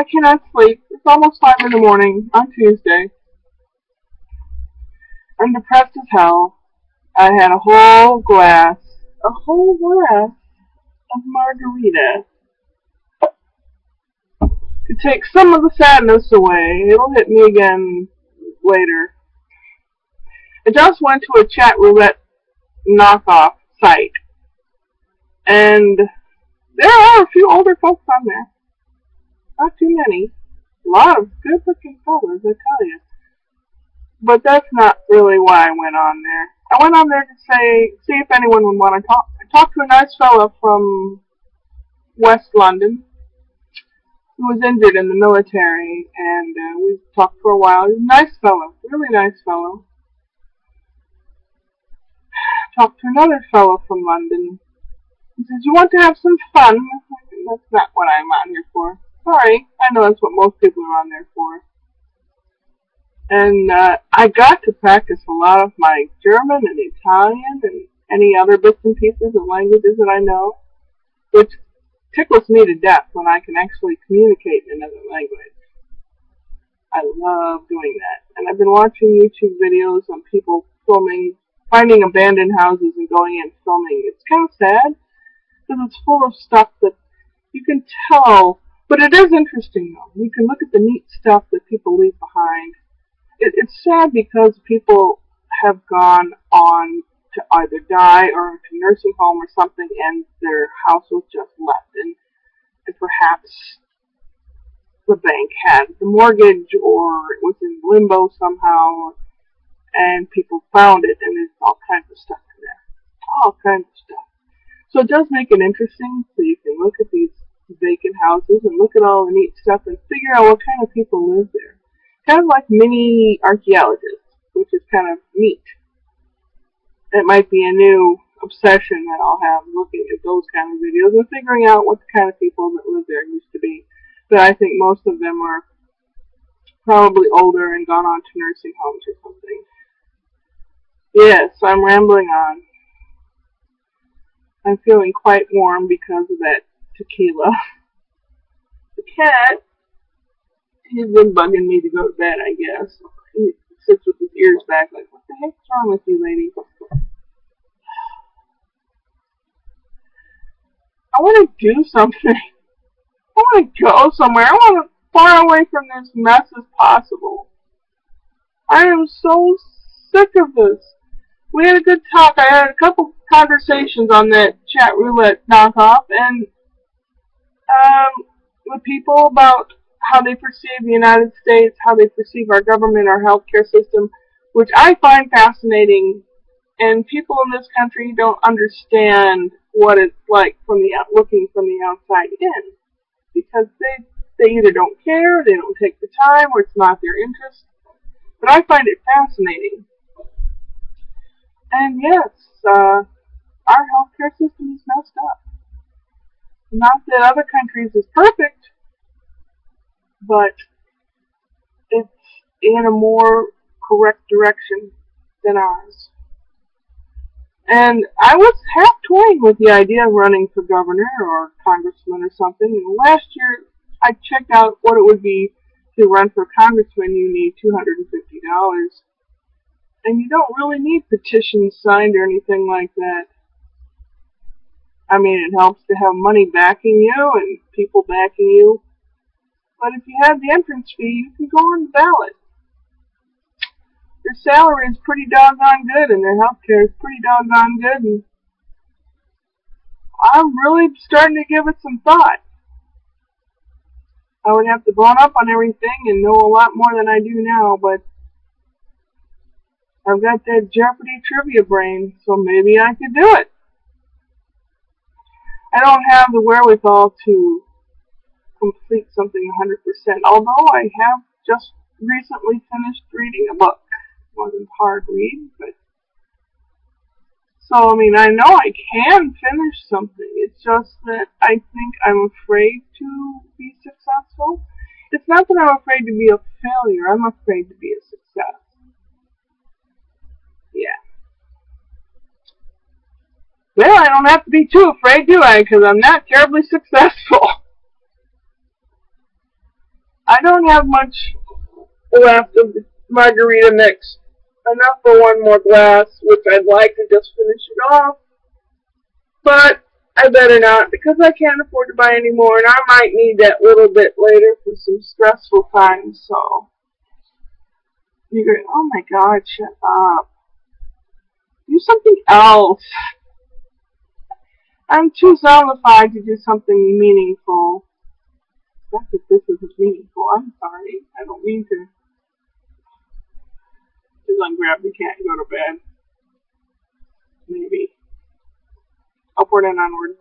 I cannot sleep. It's almost 5 in the morning on Tuesday. I'm depressed as hell. I had a whole glass of margarita to take some of the sadness away. It'll hit me again later. I just went to a chat roulette knockoff site, and there are a few older folks on there. Not too many. A lot of good looking fellas, I tell you. But that's not really why I went on there. I went on there to see if anyone would want to talk. I talked to a nice fellow from West London who was injured in the military, and we talked for a while. He's a nice fellow, really nice fellow. Talked to another fellow from London. He says, "You want to have some fun?" That's not what I'm on here for. Sorry, I know that's what most people are on there for. And I got to practice a lot of my German and Italian and any other bits and pieces of languages that I know, which tickles me to death when I can actually communicate in another language. I love doing that. And I've been watching YouTube videos on people finding abandoned houses and going in and filming. It's kind of sad because it's full of stuff that you can tell, but it is interesting though. You can look at the neat stuff that people leave behind. It's sad because people have gone on to either die or to nursing home or something, and their house was just left, and perhaps the bank had the mortgage or it was in limbo somehow, and people found it, and there's all kinds of stuff in there. All kinds of stuff. So it does make it interesting, so you can look at these vacant houses and look at all the neat stuff and figure out what kind of people live there. Kind of like mini archaeologists, which is kind of neat. It might be a new obsession that I'll have, looking at those kind of videos and figuring out what the kind of people that live there used to be. But I think most of them are probably older and gone on to nursing homes or something. Yes, I'm rambling on. I'm feeling quite warm because of that tequila. The cat, he's been bugging me to go to bed, I guess. He sits with his ears back like, what the heck's wrong with you, lady? I want to do something. I want to go somewhere. I want to far away from this mess as possible. I am so sick of this. We had a good talk. I had a couple conversations on that chat roulette knockoff, and with people about how they perceive the United States, how they perceive our government, our healthcare system, which I find fascinating. And people in this country don't understand what it's like looking from the outside in, because they either don't care, they don't take the time, or it's not their interest. But I find it fascinating. And yes, our healthcare system is messed up. Not that other countries is perfect, but it's in a more correct direction than ours. And I was half toying with the idea of running for governor or congressman or something. And last year, I checked out what it would be to run for congressman. You need $250. And you don't really need petitions signed or anything like that. I mean, it helps to have money backing you and people backing you. But if you have the entrance fee, you can go on the ballot. Their salary is pretty doggone good, and their health care is pretty doggone good, and I'm really starting to give it some thought. I would have to bone up on everything and know a lot more than I do now, but I've got that Jeopardy trivia brain, so maybe I could do it. I don't have the wherewithal to complete something 100%, although I have just recently finished reading a book. It wasn't hard read, but so I mean, I know I can finish something. It's just that I think I'm afraid to be successful. It's not that I'm afraid to be a failure. I'm afraid to be a success. Yeah. Well, I don't have to be too afraid, do I? Because I'm not terribly successful. I don't have much left of the margarita mix. Enough for one more glass, which I'd like to just finish it off. But I better not, because I can't afford to buy any more, and I might need that little bit later for some stressful times, so. You're going, oh my god, shut up. Do something else. I'm too zombified to do something meaningful. Not that this isn't meaningful, I'm sorry. I don't mean to. Just ungrab the cat and go to bed. Maybe. Upward and onward.